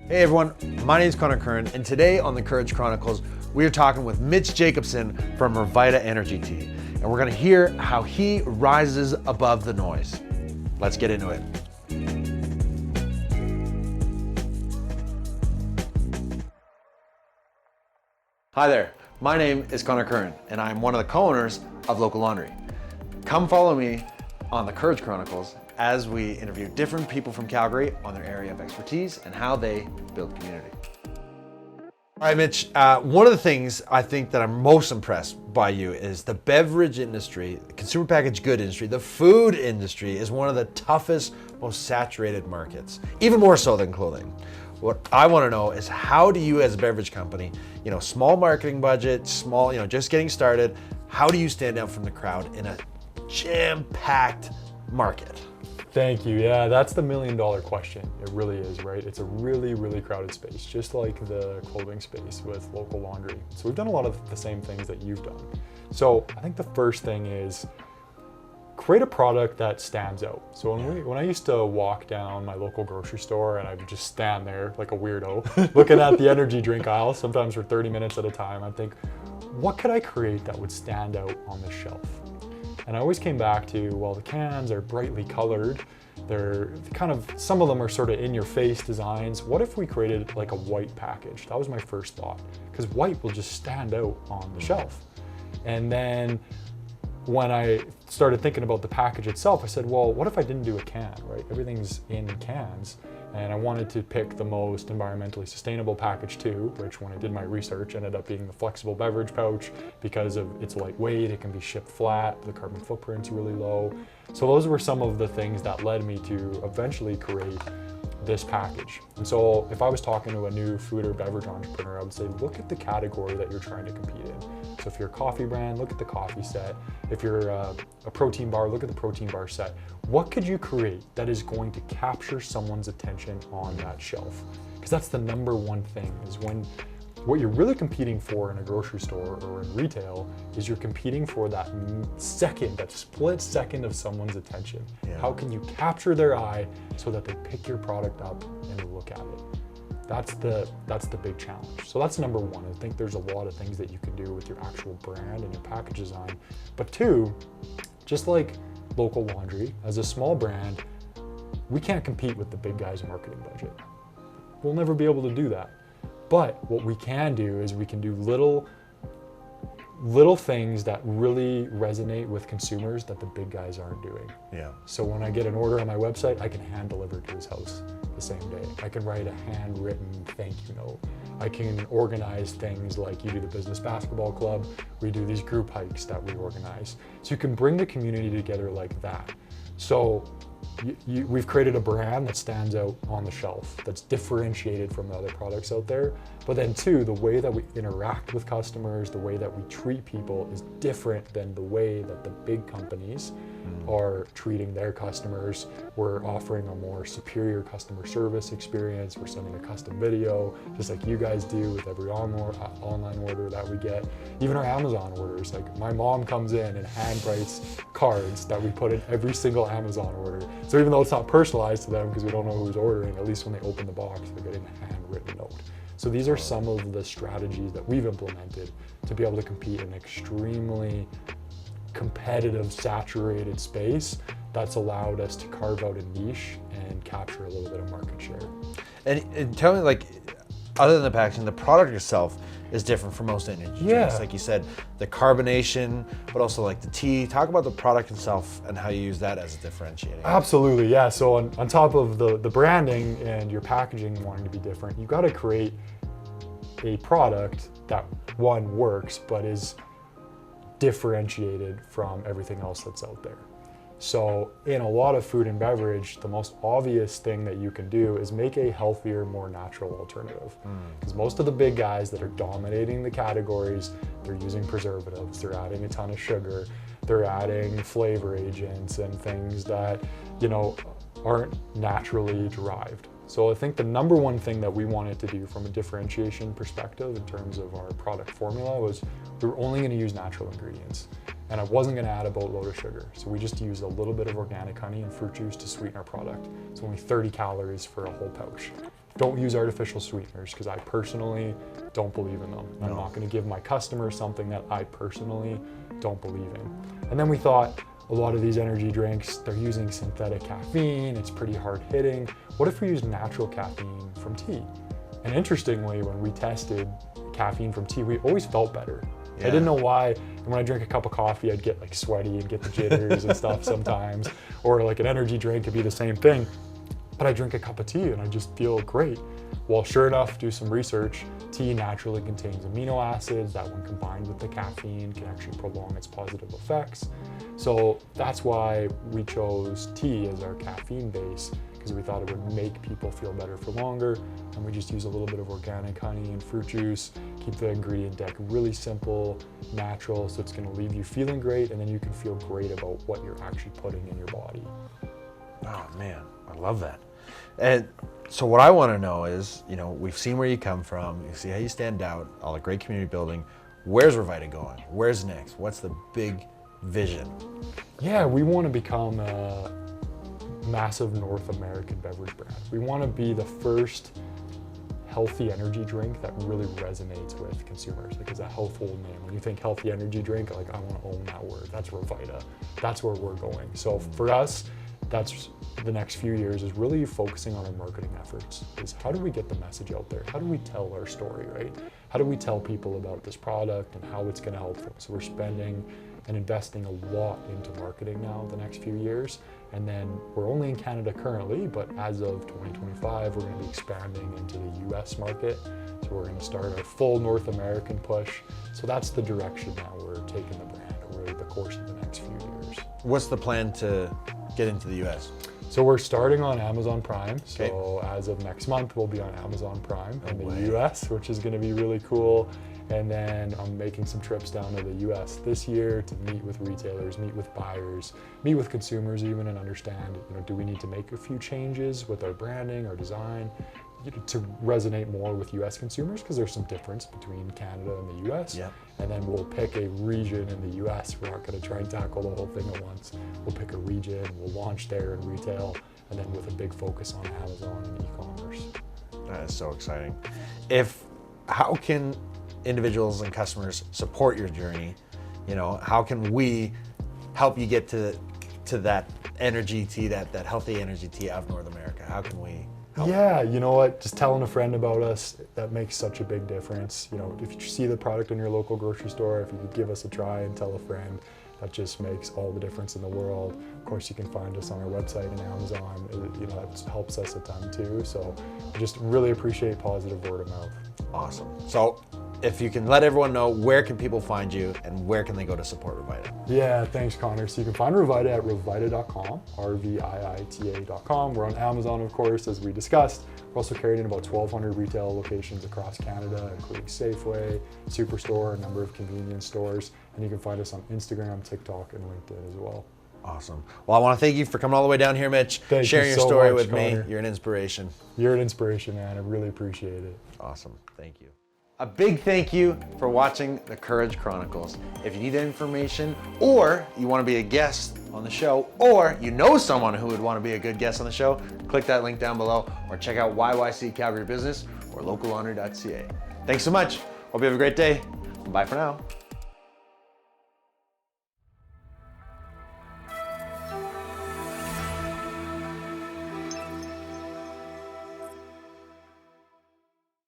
Hey everyone, my name is Connor Curran, and today on the Courage Chronicles, we are talking with Mitch Jacobson from Rviita Energy Tea, and we're gonna hear how he rises above the noise. Let's get into it. Hi there, my name is Connor Curran, and I'm one of the co-owners of Local Laundry. Come follow me on the Courage Chronicles as we interview different people from Calgary on their area of expertise and how they build community. All right, Mitch, one of the things I think that I'm most impressed by you is the beverage industry, the consumer packaged good industry, the food industry is one of the toughest, most saturated markets, even more so than clothing. What I want to know is how do you as a beverage company, small marketing budget, small, just getting started, how do you stand out from the crowd in a jam-packed market? Thank you. Yeah, that's the $1 million question. It really is, right? It's a really, really crowded space, just like the clothing space with Local Laundry. So we've done a lot of the same things that you've done. So I think the first thing is create a product that stands out. So when I used to walk down my local grocery store and I would just stand there like a weirdo, looking at the energy drink aisle, sometimes for 30 minutes at a time, I'd think, what could I create that would stand out on the shelf? And I always came back to, well, the cans are brightly colored. They're some of them are sort of in your face designs. What if we created like a white package? That was my first thought, because white will just stand out on the shelf. And then when I started thinking about the package itself, I said, well, what if I didn't do a can, right? Everything's in cans. And I wanted to pick the most environmentally sustainable package too, which when I did my research ended up being the flexible beverage pouch because of its lightweight, it can be shipped flat, the carbon footprint's really low. So those were some of the things that led me to eventually create this package. And so if I was talking to a new food or beverage entrepreneur, I would say, look at the category that you're trying to compete in. So if you're a coffee brand, look at the coffee set. If you're a protein bar, look at the protein bar set. What could you create that is going to capture someone's attention on that shelf? Because that's the number one thing, is when what you're really competing for in a grocery store or in retail is you're competing for that split second of someone's attention. Yeah. How can you capture their eye so that they pick your product up and look at it? That's the big challenge. So that's number one. I think there's a lot of things that you can do with your actual brand and your package design. But two, just like Local Laundry, as a small brand, we can't compete with the big guys' marketing budget. We'll never be able to do that. But what we can do is we can do little things that really resonate with consumers that the big guys aren't doing. Yeah. So when I get an order on my website, I can hand deliver to his house the same day. I can write a handwritten thank you note. I can organize things like you do the business basketball club. We do these group hikes that we organize. So you can bring the community together like that. So we've created a brand that stands out on the shelf, that's differentiated from the other products out there. But then two, the way that we interact with customers, the way that we treat people is different than the way that the big companies are treating their customers. We're offering a more superior customer service experience. We're sending a custom video, just like you guys do with every online order that we get. Even our Amazon orders, like my mom comes in and hand writes cards that we put in every single Amazon order. So even though it's not personalized to them because we don't know who's ordering, at least when they open the box, they're getting a handwritten note. So these are some of the strategies that we've implemented to be able to compete in an extremely competitive, saturated space that's allowed us to carve out a niche and capture a little bit of market share. And tell me, like, other than the packaging, the product itself is different from most energy drinks. Like you said, the carbonation, but also like the tea. Talk about the product itself and how you use that as a differentiating. Absolutely, yeah. So on top of the branding and your packaging wanting to be different, you got to create a product that, one, works, but is differentiated from everything else that's out there. So in a lot of food and beverage, the most obvious thing that you can do is make a healthier, more natural alternative. Because most of the big guys that are dominating the categories, they're using preservatives, they're adding a ton of sugar, they're adding flavor agents and things that, aren't naturally derived. So I think the number one thing that we wanted to do from a differentiation perspective in terms of our product formula was we were only going to use natural ingredients. And I wasn't going to add a boatload of sugar. So we just used a little bit of organic honey and fruit juice to sweeten our product. It's only 30 calories for a whole pouch. Don't use artificial sweeteners because I personally don't believe in them. I'm not going to give my customers something that I personally don't believe in. And then we thought, a lot of these energy drinks, they're using synthetic caffeine, it's pretty hard hitting. What if we use natural caffeine from tea? And interestingly, when we tested caffeine from tea, we always felt better. I didn't know why. And when I drink a cup of coffee, I'd get like sweaty and get the jitters and stuff sometimes. Or like an energy drink could be the same thing. But I drink a cup of tea and I just feel great. Well, sure enough, do some research. Tea naturally contains amino acids that when combined with the caffeine can actually prolong its positive effects. So that's why we chose tea as our caffeine base, because we thought it would make people feel better for longer. And we just use a little bit of organic honey and fruit juice, keep the ingredient deck really simple, natural, so it's gonna leave you feeling great, and then you can feel great about what you're actually putting in your body. Oh man, I love that. And so what I want to know is, you know, we've seen where you come from, you see how you stand out, all the great community building. Where's Rviita going? Where's next? What's the big vision? Yeah, we want to become a massive North American beverage brand. We want to be the first healthy energy drink that really resonates with consumers. Like, it's a household name. When you think healthy energy drink, like, I want to own that word. That's Rviita. That's where we're going. So for us, that's the next few years is really focusing on our marketing efforts. Is how do we get the message out there? How do we tell our story, right? How do we tell people about this product and how it's going to help them? So we're spending and investing a lot into marketing now the next few years. And then we're only in Canada currently, but as of 2025, we're going to be expanding into the US market. So we're going to start our full North American push. So that's the direction now we're taking the brand over the course of the next few years. What's the plan to get into the US? So we're starting on Amazon Prime. So as of next month, we'll be on Amazon Prime in the US, which is going to be really cool. And then I'm making some trips down to the US this year to meet with retailers, meet with buyers, meet with consumers even, and understand, you know, do we need to make a few changes with our branding, our design, to resonate more with US consumers, because there's some difference between Canada and the US. Yep. And then we'll pick a region in the US. We're not going to try and tackle the whole thing at once. We'll pick a region, we'll launch there in retail, and then with a big focus on Amazon and e-commerce. That is so exciting. How can individuals and customers support your journey? You know, how can we help you get to that energy tea, that healthy energy tea of North America? How can we help? Yeah, you know what? Just telling a friend about us, that makes such a big difference. You know, if you see the product in your local grocery store, if you could give us a try and tell a friend, that just makes all the difference in the world. Of course, you can find us on our website and Amazon. You know, that helps us a ton too. So I just really appreciate positive word of mouth. Awesome. So if you can let everyone know, where can people find you and where can they go to support Rviita? Yeah, thanks, Connor. So you can find Rviita at rviita.com, RVIITA.com. We're on Amazon, of course, as we discussed. We're also carried in about 1,200 retail locations across Canada, including Safeway, Superstore, a number of convenience stores. And you can find us on Instagram, TikTok, and LinkedIn as well. Awesome. Well, I want to thank you for coming all the way down here, Mitch, sharing your story with me. You're an inspiration. You're an inspiration, man. I really appreciate it. Awesome. Thank you. A big thank you for watching the Courage Chronicles. If you need information, or you want to be a guest on the show, or you know someone who would want to be a good guest on the show, click that link down below, or check out YYC Calgary Business or locallaundry.ca. Thanks so much. Hope you have a great day. Bye for now.